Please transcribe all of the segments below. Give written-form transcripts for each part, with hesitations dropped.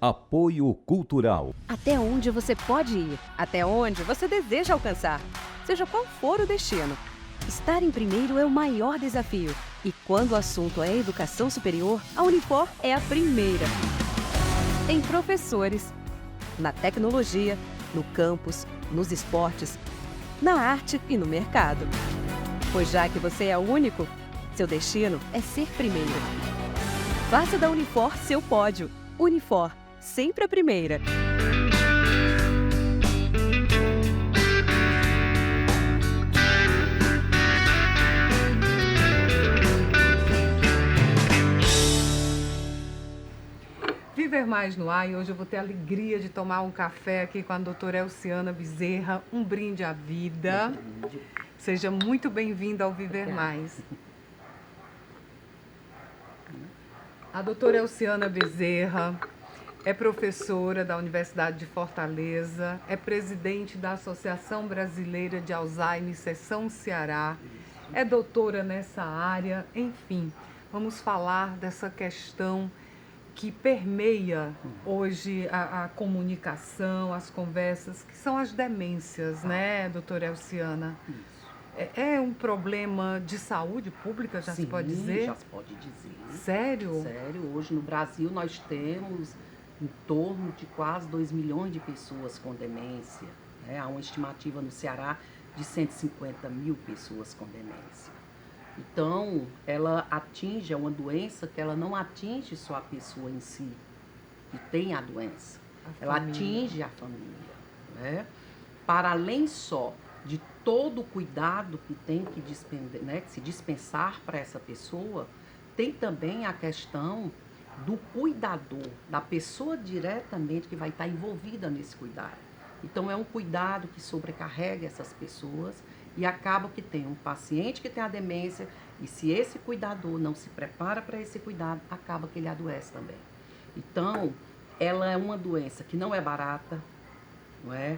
Apoio Cultural. Até onde você pode ir, até onde você deseja alcançar, seja qual for o destino. Estar em primeiro é o maior desafio. E quando o assunto é educação superior, a Unifor é a primeira. Em professores, na tecnologia, no campus, nos esportes, na arte e no mercado. Pois já que você é o único, seu destino é ser primeiro. Faça da Unifor seu pódio. Unifor, sempre a primeira. Viver Mais no ar, e hoje eu vou ter a alegria de tomar um café aqui com a doutora Elciana Bezerra, um brinde à vida. Seja muito bem-vinda ao Viver Mais. A doutora Elciana Bezerra é professora da Universidade de Fortaleza, é presidente da Associação Brasileira de Alzheimer, Seção Ceará, é doutora nessa área, enfim, vamos falar dessa questão que permeia hoje a comunicação, as conversas, que são as demências, né, doutora Elciana? É um problema de saúde pública, já se pode dizer? Sim, já se pode dizer. Sério? Sério, hoje no Brasil nós temos em torno de quase 2 milhões de pessoas com demência, né? Há uma estimativa no Ceará de 150 mil pessoas com demência. Então, ela atinge, é uma doença que ela não atinge só a pessoa em si, que tem a doença. Ela atinge a família, né? Para além só de todo o cuidado que tem que se dispensar para essa pessoa, tem também a questão do cuidador, da pessoa diretamente que vai estar envolvida nesse cuidado. Então, é um cuidado que sobrecarrega essas pessoas e acaba que tem um paciente que tem a demência e se esse cuidador não se prepara para esse cuidado, acaba que ele adoece também. Então, ela é uma doença que não é barata, não é?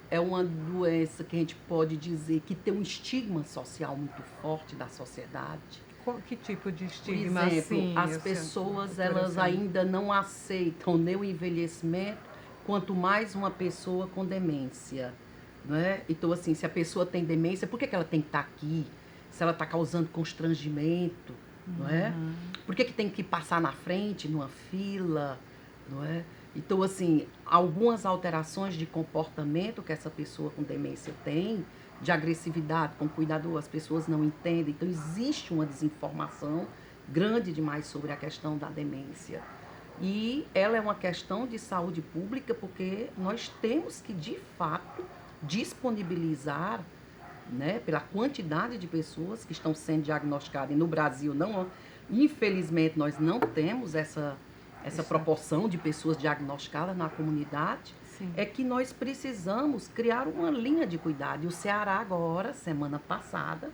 É uma doença que a gente pode dizer que tem um estigma social muito forte da sociedade. Que tipo de estigma? Por exemplo, assim, as pessoas elas ainda não aceitam nem o envelhecimento, quanto mais uma pessoa com demência. Né? Então, assim, se a pessoa tem demência, por que ela tem que estar aqui? Se ela está causando constrangimento, não é? Por que tem que passar na frente, numa fila, não é? Então, assim, algumas alterações de comportamento que essa pessoa com demência tem, de agressividade com o cuidador, as pessoas não entendem. Então, existe uma desinformação grande demais sobre a questão da demência. E ela é uma questão de saúde pública, porque nós temos que, de fato, disponibilizar, né, pela quantidade de pessoas que estão sendo diagnosticadas. E no Brasil, não, infelizmente, nós não temos essa proporção de pessoas diagnosticadas na comunidade. Sim. É que nós precisamos criar uma linha de cuidado. E o Ceará agora, semana passada,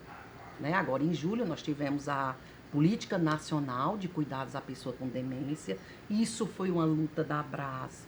né, agora em julho, nós tivemos a Política Nacional de Cuidados à Pessoa com Demência. Isso foi uma luta da Abras,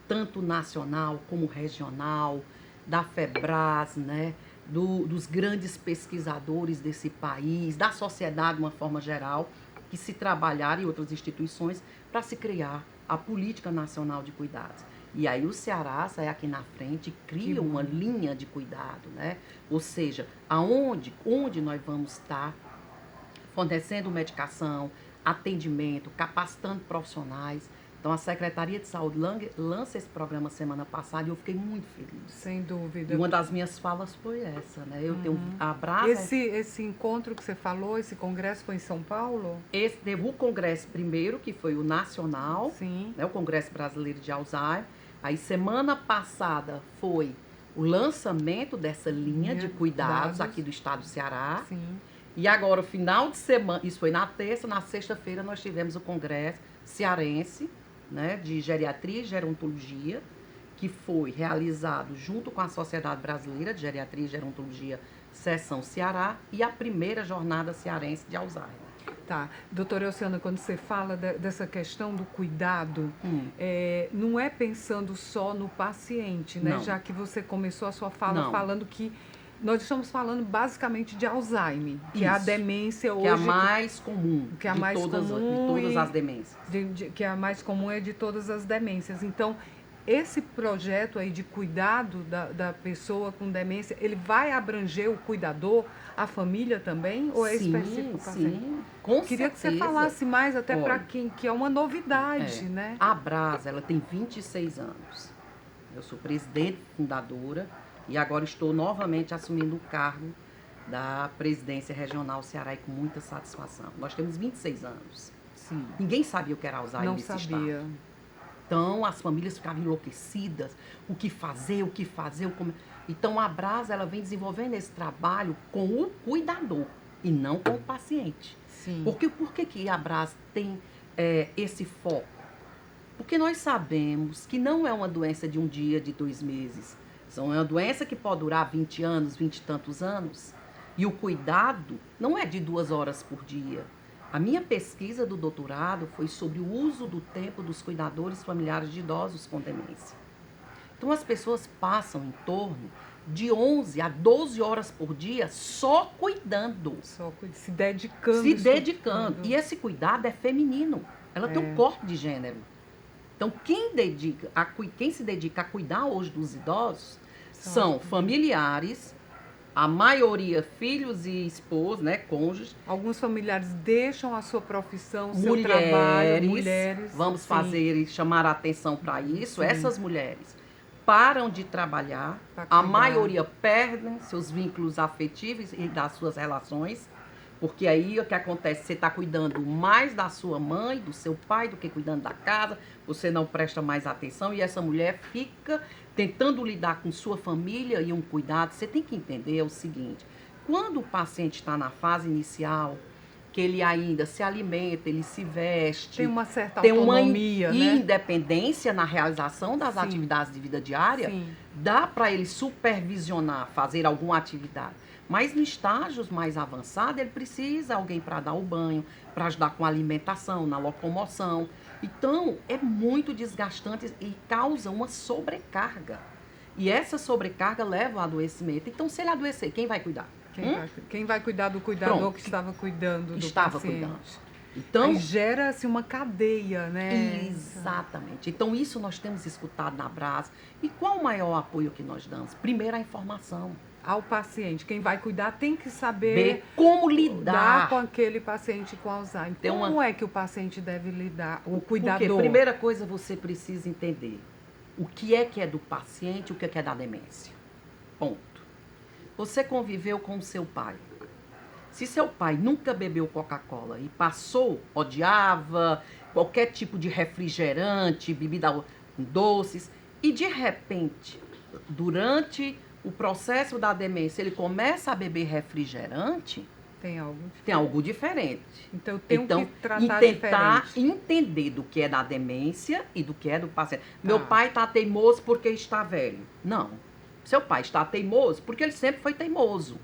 tanto nacional como regional, da FEBRAS, né, dos grandes pesquisadores desse país, da sociedade de uma forma geral, que se trabalharam em outras instituições para se criar a Política Nacional de Cuidados. E aí o Ceará sai aqui na frente e cria uma linha de cuidado, né? Ou seja, onde nós vamos estar fornecendo medicação, atendimento, capacitando profissionais. Então, a Secretaria de Saúde lança esse programa semana passada e eu fiquei muito feliz. Sem dúvida. E uma das minhas falas foi essa, né? Eu tenho a Brasa... Esse encontro que você falou, esse congresso foi em São Paulo? Teve o congresso primeiro, que foi o nacional, sim, né? O Congresso Brasileiro de Alzheimer. Aí, semana passada, foi o lançamento dessa linha de cuidados aqui do estado do Ceará. Sim. E agora, o final de semana, isso foi na terça, na sexta-feira, nós tivemos o congresso cearense, né, de geriatria e gerontologia, que foi realizado junto com a Sociedade Brasileira de Geriatria e Gerontologia, Seção Ceará, e a primeira jornada cearense de Alzheimer. Tá. Doutora Elciana, quando você fala dessa questão do cuidado, não é pensando só no paciente, né? Não. Já que você começou a sua fala Não. falando que Nós estamos falando basicamente de Alzheimer, que é a demência hoje. Que é a mais comum, que é a mais de comum todas as demências. Que é a mais comum é de todas as demências. Então, esse projeto aí de cuidado da pessoa com demência, ele vai abranger o cuidador, a família também? Ou é específico? Sim, com Queria certeza. que você falasse mais, até para quem, que é uma novidade, né? A Brasa, ela tem 26 anos. Eu sou presidente fundadora e agora estou novamente assumindo o cargo da presidência regional Ceará e com muita satisfação. Nós temos 26 anos. Sim. Ninguém sabia o que era Alzheimer nesse sabia. estado. Então, as famílias ficavam enlouquecidas, o que fazer. Então, a Brasa, ela vem desenvolvendo esse trabalho com o cuidador e não com o paciente. Sim. Por que a Brasa tem esse foco? Porque nós sabemos que não é uma doença de um dia, de 2 meses. É uma doença que pode durar 20 anos, 20 e tantos anos. E o cuidado não é de 2 horas por dia. A minha pesquisa do doutorado foi sobre o uso do tempo dos cuidadores familiares de idosos com demência. Então, as pessoas passam em torno de 11 a 12 horas por dia só cuidando. Se dedicando. Se dedicando. E esse cuidado é feminino. Ela tem um corpo de gênero. Então, quem se dedica a cuidar hoje dos idosos são familiares, a maioria filhos e esposos, né, cônjuges. Alguns familiares deixam a sua profissão, seu trabalho, mulheres. Vamos chamar a atenção para isso. Sim. Essas mulheres param de trabalhar, a maioria perdem seus vínculos afetivos e das suas relações, porque aí o que acontece, você está cuidando mais da sua mãe, do seu pai, do que cuidando da casa, você não presta mais atenção e essa mulher fica tentando lidar com sua família e um cuidado. Você tem que entender o seguinte, quando o paciente está na fase inicial, que ele ainda se alimenta, ele se veste, tem uma certa autonomia, tem uma independência na realização das atividades de vida diária, dá para ele supervisionar, fazer alguma atividade. Mas em estágios mais avançados, ele precisa de alguém para dar o banho, para ajudar com a alimentação, na locomoção. Então, é muito desgastante e causa uma sobrecarga. E essa sobrecarga leva ao adoecimento. Então, se ele adoecer, quem vai cuidar? Quem vai cuidar do cuidador que estava cuidando do paciente? Então, aí gera-se uma cadeia, né? Exatamente. Então, isso nós temos escutado na Brasa. E qual o maior apoio que nós damos? Primeiro, a informação. Ao paciente. Quem vai cuidar tem que saber como lidar com aquele paciente com Alzheimer. Como é que o paciente deve lidar, o cuidador? Porque, primeira coisa, você precisa entender o que é do paciente e o que é da demência. Ponto. Você conviveu com o seu pai. Se seu pai nunca bebeu Coca-Cola e odiava qualquer tipo de refrigerante, bebida doces, e de repente, durante o processo da demência, ele começa a beber refrigerante, tem algo diferente. Então, eu tenho que tratar tentar entender do que é da demência e do que é do paciente. Meu pai está teimoso porque está velho. Não. Seu pai está teimoso porque ele sempre foi teimoso.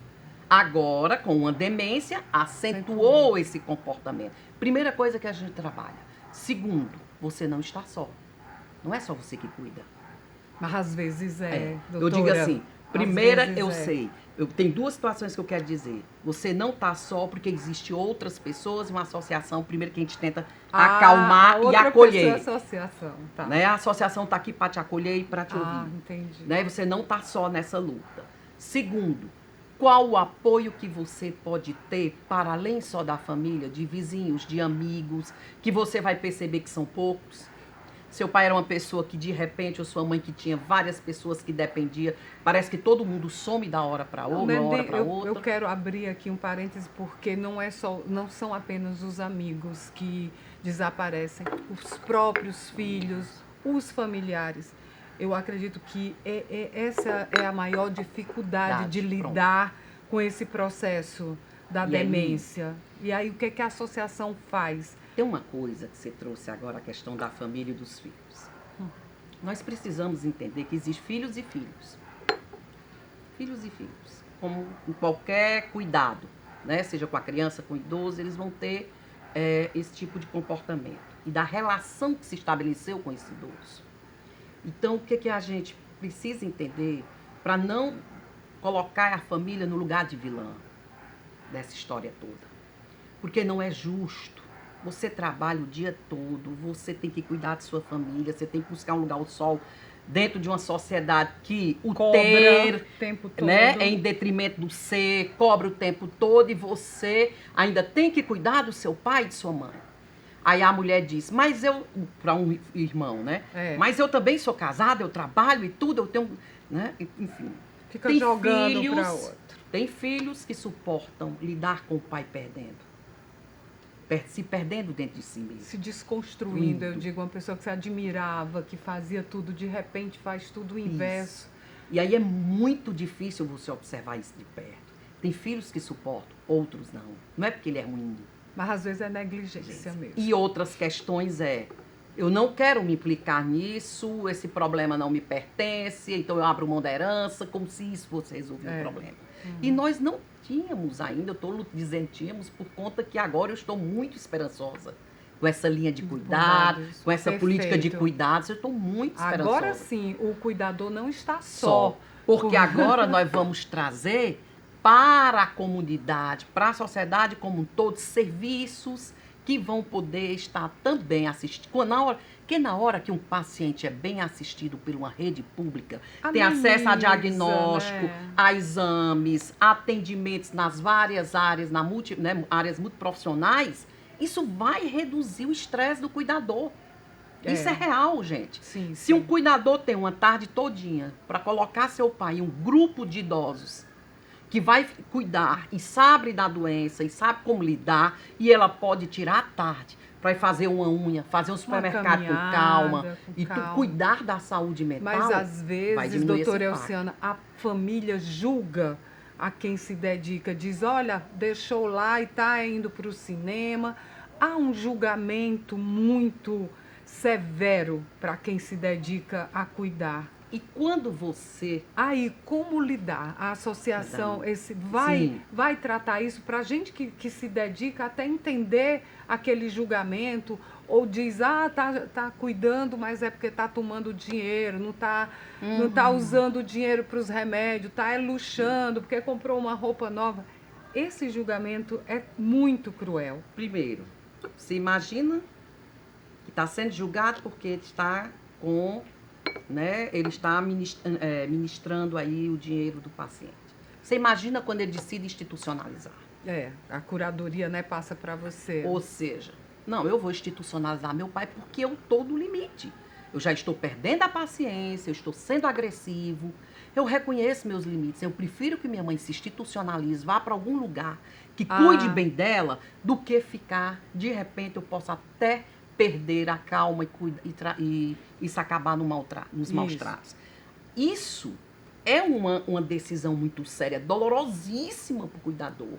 Agora, com uma demência, acentuou esse comportamento. Primeira coisa que a gente trabalha. Segundo, você não está só. Não é só você que cuida. Mas às vezes doutora. Eu digo assim, primeira, eu sei. Tem 2 situações que eu quero dizer. Você não está só porque existem outras pessoas, uma associação, primeiro que a gente tenta acalmar e acolher. Associação, tá. Né? A associação está aqui para te acolher e para te ouvir. Entendi. Né? Você não está só nessa luta. Segundo, qual o apoio que você pode ter para além só da família, de vizinhos, de amigos, que você vai perceber que são poucos? Seu pai era uma pessoa que de repente, ou sua mãe que tinha várias pessoas que dependia, parece que todo mundo some da hora para outra, Eu quero abrir aqui um parêntese porque não são apenas os amigos que desaparecem, os próprios filhos, os familiares. Eu acredito que essa é a maior dificuldade de lidar com esse processo da demência. E aí, o que a associação faz? Tem uma coisa que você trouxe agora, a questão da família e dos filhos. Nós precisamos entender que existem filhos e filhos. Filhos e filhos. Como em qualquer cuidado, né? Seja com a criança, com o idoso, eles vão ter esse tipo de comportamento. E da relação que se estabeleceu com esse idoso. Então, o que a gente precisa entender para não colocar a família no lugar de vilã dessa história toda. Porque não é justo. Você trabalha o dia todo, você tem que cuidar de sua família, você tem que buscar um lugar ao sol dentro de uma sociedade que o Cobra ter, o tempo todo. né, é em detrimento do ser, cobra o tempo todo e você ainda tem que cuidar do seu pai e de sua mãe. Aí a mulher diz, mas eu, para um irmão, né? Mas eu também sou casada, eu trabalho e tudo, eu tenho, né? Enfim. Fica jogando para outro. Tem filhos que suportam lidar com o pai perdendo. Se perdendo dentro de si mesmo. Se desconstruindo, eu digo, uma pessoa que se admirava, que fazia tudo, de repente faz tudo o inverso. Isso. E aí é muito difícil você observar isso de perto. Tem filhos que suportam, outros não. Não é porque ele é ruim. Mas às vezes é negligência mesmo. E outras questões eu não quero me implicar nisso, esse problema não me pertence, então eu abro mão da herança, como se isso fosse resolver o problema. E nós não tínhamos ainda, eu estou dizendo tínhamos, por conta que agora eu estou muito esperançosa com essa linha de cuidados, com essa política de cuidados, eu estou muito esperançosa. Agora sim, o cuidador não está só. Porque agora nós vamos trazer para a comunidade, para a sociedade como um todo, serviços que vão poder estar também assistindo. Porque na hora que um paciente é bem assistido por uma rede pública, tem acesso a diagnóstico, a exames, atendimentos nas várias áreas, áreas multiprofissionais, isso vai reduzir o estresse do cuidador. Isso é real, gente. Sim, Se um cuidador tem uma tarde todinha para colocar seu pai em um grupo de idosos que vai cuidar e sabe da doença e sabe como lidar, e ela pode tirar a tarde para ir fazer uma unha, fazer um supermercado com calma e cuidar da saúde mental. Mas às vezes, doutora Elciana, a família julga a quem se dedica, diz, olha, deixou lá e está indo para o cinema. Há um julgamento muito severo para quem se dedica a cuidar. E quando você... Aí, como lidar? A associação vai tratar isso para a gente que se dedica até entender aquele julgamento, ou diz, tá cuidando, mas é porque tá tomando dinheiro, não tá usando o dinheiro para os remédios, tá luxando, porque comprou uma roupa nova. Esse julgamento é muito cruel. Primeiro, você imagina que está sendo julgado porque está com... ele está ministrando aí o dinheiro do paciente. Você imagina quando ele decide institucionalizar. A curadoria, passa para você. Ou seja, não, eu vou institucionalizar meu pai porque eu estou no limite. Eu já estou perdendo a paciência, eu estou sendo agressivo, eu reconheço meus limites. Eu prefiro que minha mãe se institucionalize, vá para algum lugar que cuide bem dela, do que ficar, de repente, eu posso até perder a calma e isso acabar nos maus tratos. Isso é uma decisão muito séria, dolorosíssima para o cuidador,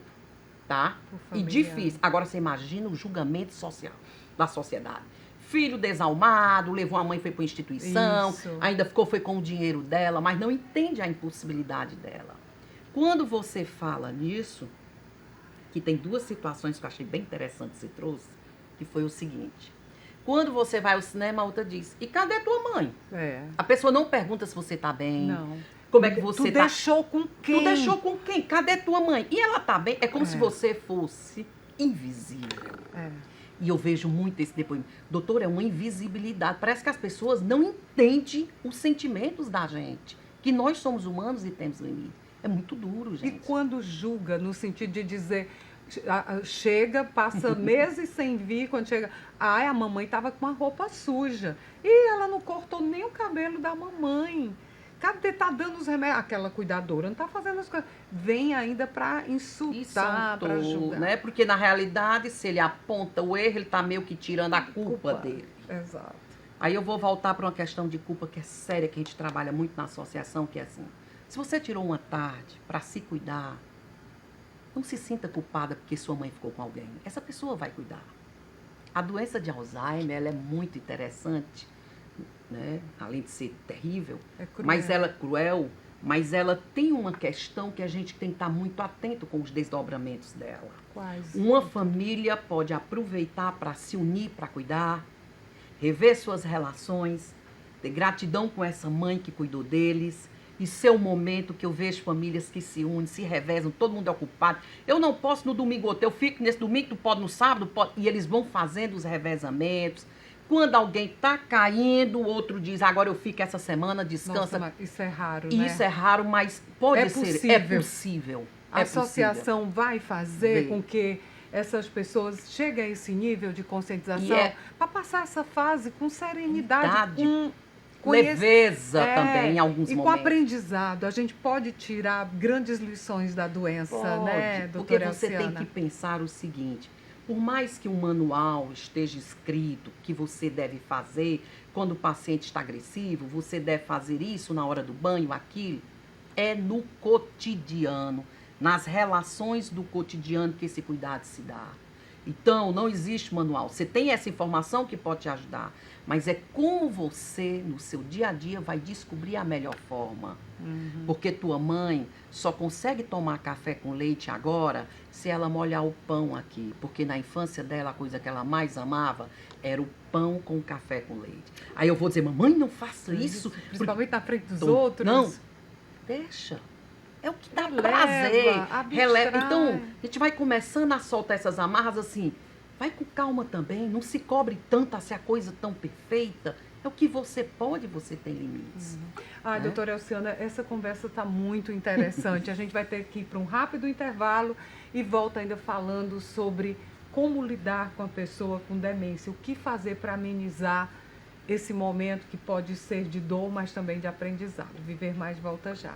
tá? E difícil. Agora você imagina o julgamento social da sociedade. Filho desalmado, levou a mãe, foi para uma instituição, ainda foi com o dinheiro dela, mas não entende a impossibilidade dela. Quando você fala nisso, que tem duas situações que eu achei bem interessante que você trouxe, que foi o seguinte: quando você vai ao cinema, a outra diz, e cadê tua mãe? A pessoa não pergunta se você tá bem. Não. Como é que você tá? Tu deixou com quem? Tu deixou com quem? Cadê tua mãe? E ela tá bem? É como se você fosse invisível. E eu vejo muito esse depoimento. Doutor, é uma invisibilidade. Parece que as pessoas não entendem os sentimentos da gente. Que nós somos humanos e temos limite. É muito duro, gente. E quando julga, no sentido de dizer... Chega, passa meses sem vir, quando chega... a mamãe estava com uma roupa suja. E ela não cortou nem o cabelo da mamãe. Cadê? Tá dando os remédios? Aquela cuidadora não está fazendo as coisas. Vem ainda para insultar, para julgar. Né? Porque, na realidade, se ele aponta o erro, ele está meio que tirando a culpa dele. Exato. Aí eu vou voltar para uma questão de culpa que é séria, que a gente trabalha muito na associação, que é assim. Se você tirou uma tarde para se cuidar, não se sinta culpada porque sua mãe ficou com alguém. Essa pessoa vai cuidar. A doença de Alzheimer, ela é muito interessante, né? Além de ser terrível, mas ela é cruel, mas ela tem uma questão que a gente tem que estar muito atento com os desdobramentos dela. Quais? Uma família pode aproveitar para se unir, para cuidar, rever suas relações, ter gratidão com essa mãe que cuidou deles, Isso é o momento que eu vejo famílias que se unem, se revezam, todo mundo é ocupado. Eu não posso no domingo outro, eu fico nesse domingo, tu pode no sábado, pode, e eles vão fazendo os revezamentos. Quando alguém está caindo, o outro diz, agora eu fico essa semana, descansa. Nossa, isso é raro, né? Isso é raro, mas pode ser. Possível. É possível. A associação vai fazer Vê. com que essas pessoas cheguem a esse nível de conscientização para passar essa fase com serenidade, com leveza também, em alguns e momentos. com aprendizado. A gente pode tirar grandes lições da doença, né, doutora Porque você Elciana? tem que pensar o seguinte, por mais que um manual esteja escrito que você deve fazer, quando o paciente está agressivo, você deve fazer isso na hora do banho, aquilo, é no cotidiano, nas relações do cotidiano que esse cuidado se dá. Então, não existe manual. Você tem essa informação que pode te ajudar, mas é como você, no seu dia a dia, vai descobrir a melhor forma. Porque tua mãe só consegue tomar café com leite agora se ela molhar o pão aqui. Porque na infância dela, a coisa que ela mais amava era o pão com café com leite. Aí eu vou dizer, mamãe, não faça isso. Principalmente na frente dos Então, outros. Não, deixa. É o que dá Releva, prazer. abstrai. Releva. Então, a gente vai começando a soltar essas amarras assim. Vai com calma também. Não se cobre tanto se a coisa tão perfeita. É o que você pode, você tem limites. Ai, doutora Elciana, essa conversa está muito interessante. A gente vai ter que ir para um rápido intervalo e volta ainda falando sobre como lidar com a pessoa com demência. O que fazer para amenizar esse momento que pode ser de dor, mas também de aprendizado. Viver Mais volta já.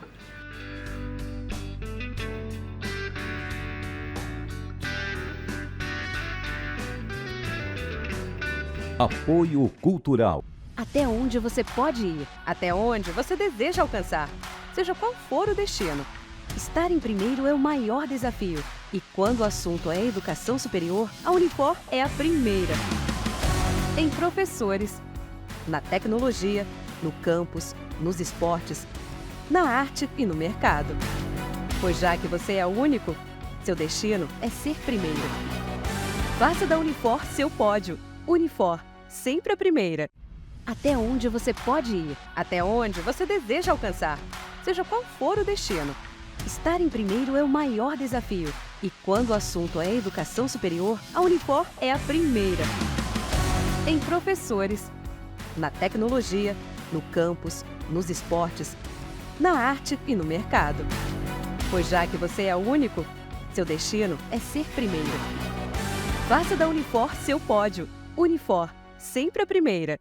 Apoio Cultural. Até onde você pode ir, até onde você deseja alcançar, seja qual for o destino. Estar em primeiro é o maior desafio. E quando o assunto é educação superior, a Unifor é a primeira. Em professores, na tecnologia, no campus, nos esportes, na arte e no mercado. Pois já que você é o único, seu destino é ser primeiro. Faça da Unifor seu pódio. Unifor, sempre a primeira. Até onde você pode ir, até onde você deseja alcançar, seja qual for o destino. Estar em primeiro é o maior desafio. E quando o assunto é educação superior, a Unifor é a primeira. Em professores, na tecnologia, no campus, nos esportes, na arte e no mercado. Pois já que você é o único, seu destino é ser primeiro. Faça da Unifor seu pódio. Unifor, sempre a primeira.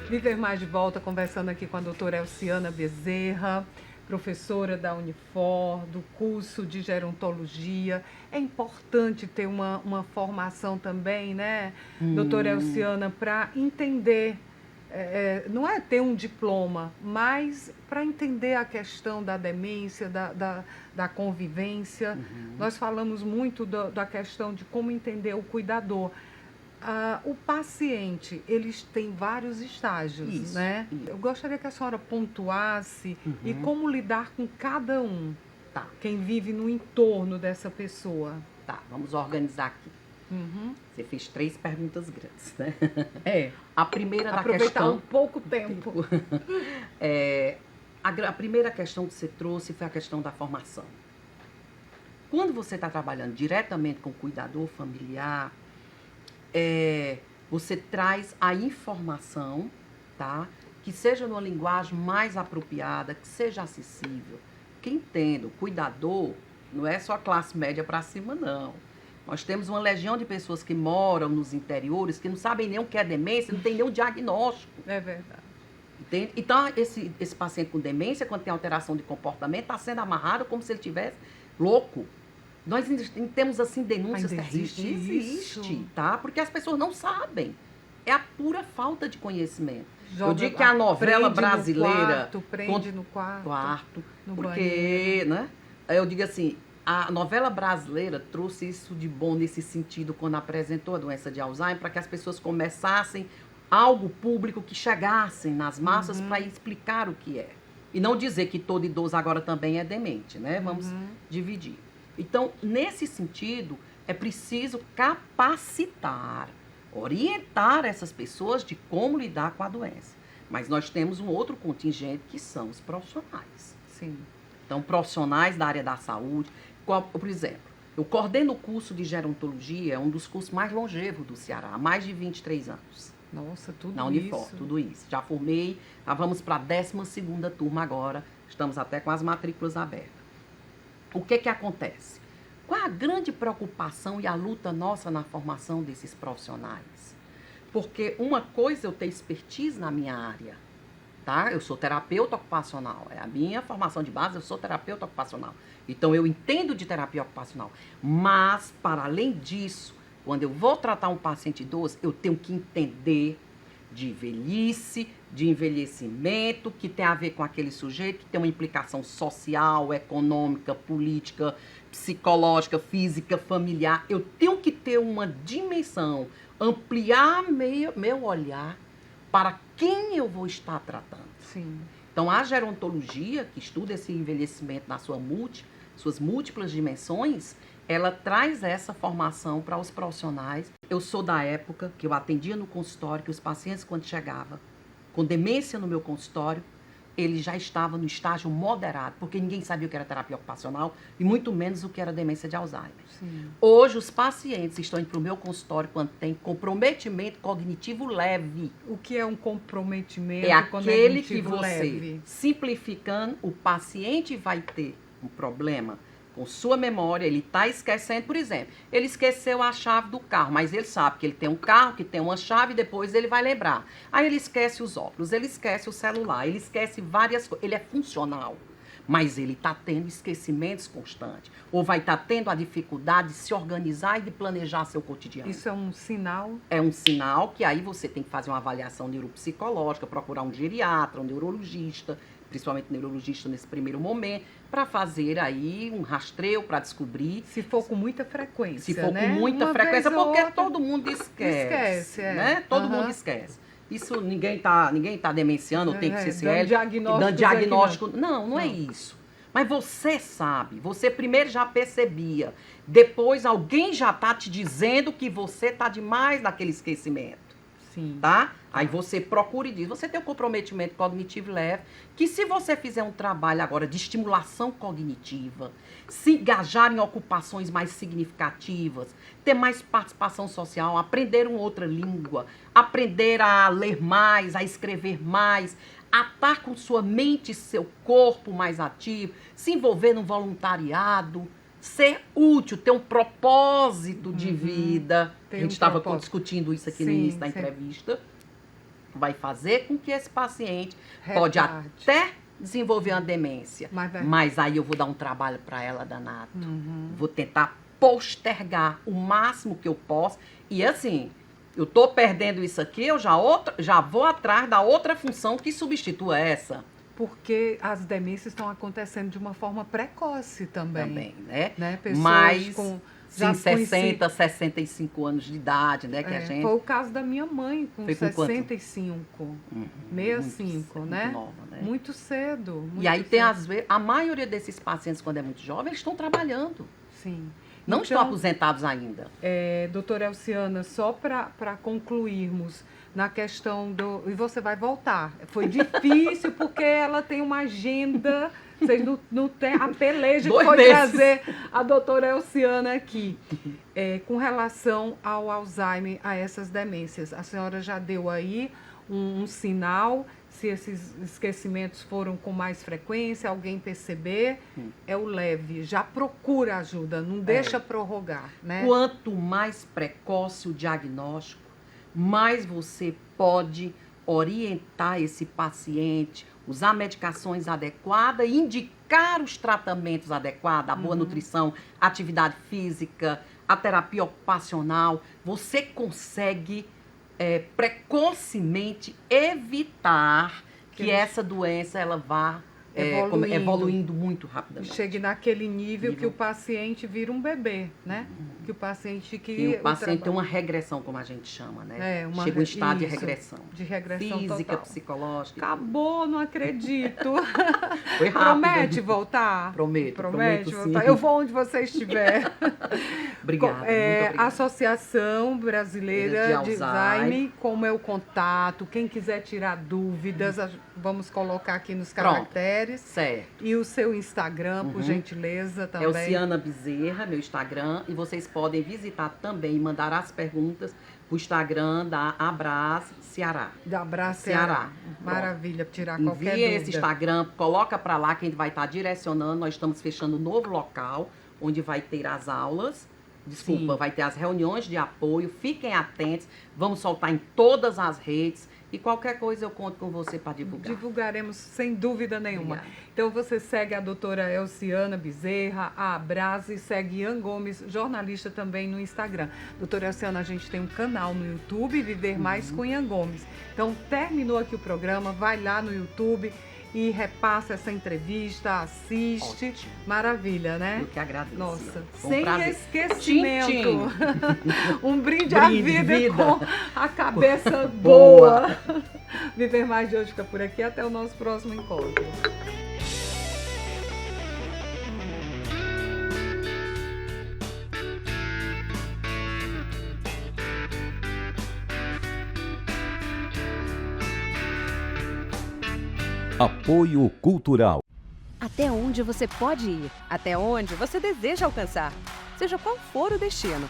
Viver Mais de volta, conversando aqui com a doutora Elciana Bezerra, professora da Unifor, do curso de gerontologia. É importante ter uma formação também, né, doutora Elciana, para entender, não é ter um diploma, mas para entender a questão da demência, da convivência. Nós falamos muito da questão de como entender o cuidador. O paciente, eles têm vários estágios, Isso, né? isso. Eu gostaria que a senhora pontuasse e como lidar com cada um, Tá, quem vive no entorno dessa pessoa. tá, vamos organizar aqui. Você fez 3 perguntas grandes, né? É, A primeira da aproveitar questão... um pouco tempo. A primeira questão que você trouxe foi a questão da formação. Quando você está trabalhando diretamente com o cuidador familiar, você traz a informação, tá? Que seja numa linguagem mais apropriada, que seja acessível. Que entenda, o cuidador não é só classe média para cima, não. Nós temos uma legião de pessoas que moram nos interiores, que não sabem nem o que é demência, não tem nem o diagnóstico. É verdade. Entende? Então, esse paciente com demência, quando tem alteração de comportamento, está sendo amarrado como se ele estivesse louco. Nós temos, assim, denúncias Ainda terríveis. existe isso? Tá? Porque as pessoas não sabem. É a pura falta de conhecimento. Joga- Eu digo que a novela prende no brasileira... quarto, prende no quarto, no porque, banheiro. né? Eu digo assim, a novela brasileira trouxe isso de bom nesse sentido quando apresentou a doença de Alzheimer, para que as pessoas começassem algo público, que chegassem nas massas para explicar o que é. E não dizer que todo idoso agora também é demente, né? Vamos dividir. Então, nesse sentido, É preciso capacitar, orientar essas pessoas de como lidar com a doença. Mas nós temos um outro contingente que são os profissionais. Sim. Então, profissionais da área da saúde. Por exemplo, eu coordeno o curso de gerontologia, é um dos cursos mais longevos do Ceará, há mais de 23 anos. Nossa, tudo isso. Na Unifor, tudo isso. Já formei, vamos para a 12ª turma agora, estamos até com as matrículas abertas. O que acontece? Qual a grande preocupação e a luta nossa na formação desses profissionais? Porque uma coisa eu tenho expertise na minha área, tá? Eu sou terapeuta ocupacional, é a minha formação de base, eu sou terapeuta ocupacional. Então, eu entendo de terapia ocupacional. Mas, para além disso, quando eu vou tratar um paciente idoso, eu tenho que entender de velhice, de envelhecimento, que tem a ver com aquele sujeito, que tem uma implicação social, econômica, política, psicológica, física, familiar. Eu tenho que ter uma dimensão, ampliar meu olhar para quem eu vou estar tratando. Sim. Então, a gerontologia, que estuda esse envelhecimento na suas múltiplas dimensões, ela traz essa formação para os profissionais. Eu sou da época que eu atendia no consultório, que os pacientes, quando chegavam com demência no meu consultório, eles já estavam no estágio moderado, porque ninguém sabia o que era terapia ocupacional e muito menos o que era demência de Alzheimer. Sim. Hoje, os pacientes estão indo para o meu consultório quando tem comprometimento cognitivo leve. O que é um comprometimento É aquele que cognitivo você, leve? simplificando, o paciente vai ter um problema com sua memória, ele está esquecendo, por exemplo, ele esqueceu a chave do carro, mas ele sabe que ele tem um carro, que tem uma chave, depois ele vai lembrar. Aí ele esquece os óculos, ele esquece o celular, ele esquece várias coisas, ele é funcional, mas ele está tendo esquecimentos constantes, ou vai estar tendo a dificuldade de se organizar e de planejar seu cotidiano. Isso é um sinal? É um sinal que aí você tem que fazer uma avaliação neuropsicológica, procurar um geriatra, um neurologista, principalmente neurologista nesse primeiro momento, para fazer aí um rastreio para descobrir. Se for com muita frequência, Se for né? com muita Uma frequência, vez ou porque outra, todo mundo esquece. Né? Todo mundo esquece. Isso ninguém tá demenciando, ou tem que ser CL. Dando diagnóstico. Não é isso. Mas você sabe, você primeiro já percebia, depois alguém já tá te dizendo que você tá demais naquele esquecimento. Sim. Tá? Aí você procura e diz, você tem um comprometimento cognitivo leve, que se você fizer um trabalho agora de estimulação cognitiva, se engajar em ocupações mais significativas, ter mais participação social, aprender uma outra língua, aprender a ler mais, a escrever mais, a estar com sua mente e seu corpo mais ativo, se envolver no voluntariado, ser útil, ter um propósito de vida. A gente estava discutindo isso aqui no início da entrevista. Vai fazer com que esse paciente pode até desenvolver uma demência. Mas aí eu vou dar um trabalho para ela danado. Vou tentar postergar o máximo que eu posso. E assim, eu estou perdendo isso aqui, eu já vou atrás da outra função que substitua essa. Porque as demências estão acontecendo de uma forma precoce também. Né? Pessoas mas, com... Sim, 60, 65 anos de idade, né? Que a gente... Foi o caso da minha mãe, com 65. 65, muito, né? Muito nova, né? Muito cedo. E aí tem, às vezes, a maioria desses pacientes, quando é muito jovem, eles estão trabalhando. Sim. Não estão aposentados ainda. Doutora Elciana, só para concluirmos na questão do... E você vai voltar. Foi difícil porque ela tem uma agenda... Vocês não têm a peleja que foi trazer a doutora Elciana aqui. Com relação ao Alzheimer, a essas demências, a senhora já deu aí um sinal, se esses esquecimentos foram com mais frequência, alguém perceber, é o leve. Já procura ajuda, não deixa prorrogar, né? Quanto mais precoce o diagnóstico, mais você pode orientar esse paciente, usar medicações adequadas, indicar os tratamentos adequados, a boa nutrição, atividade física, a terapia ocupacional. Você consegue precocemente evitar que essa doença ela vá evoluindo muito rapidamente. Chegue naquele nível que o paciente vira um bebê, né? Que o paciente o paciente tem uma regressão, como a gente chama, né? Chega um estado de regressão. De regressão física, total. psicológica. Acabou, não acredito. Foi rápido. Promete voltar? Prometo voltar. sim. Eu vou onde você estiver. Obrigada, muito obrigada. Associação Brasileira de Alzheimer, como é o contato? Quem quiser tirar dúvidas, vamos colocar aqui nos caracteres. Certo. E o seu Instagram, por gentileza, também. É Elciana Bezerra, meu Instagram, e vocês podem visitar também e mandar as perguntas pro Instagram da Abraz Ceará. Da Abraz Ceará. Maravilha, tirar qualquer dúvida. Envia esse Instagram, coloca para lá que a gente vai estar direcionando. Nós estamos fechando um novo local, onde vai ter as aulas. Desculpa, vai ter as reuniões de apoio. Fiquem atentos, vamos soltar em todas as redes. E qualquer coisa eu conto com você para divulgar. Divulgaremos sem dúvida nenhuma. Obrigada. Então você segue a doutora Elciana Bezerra, a Abraz, e segue Ian Gomes, jornalista também no Instagram. Doutora Elciana, a gente tem um canal no YouTube, Viver Mais com Ian Gomes. Então terminou aqui o programa, vai lá no YouTube e repassa essa entrevista, assiste. Ótimo. Maravilha, né? Eu que agradeço. Nossa, Foi um sem prazer. esquecimento. Tchim, Um brinde à vida com a cabeça Boa. boa. Viver Mais de hoje fica por aqui. Até o nosso próximo encontro. Apoio Cultural. Até onde você pode ir, até onde você deseja alcançar, seja qual for o destino.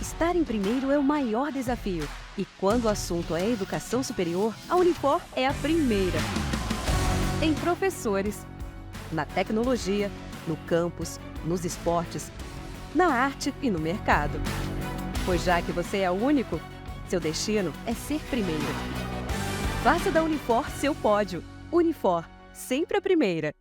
Estar em primeiro é o maior desafio. E quando o assunto é educação superior, a Unifor é a primeira. Em professores, na tecnologia, no campus, nos esportes, na arte e no mercado. Pois já que você é o único, seu destino é ser primeiro. Faça da Unifor seu pódio. Unifor, sempre a primeira.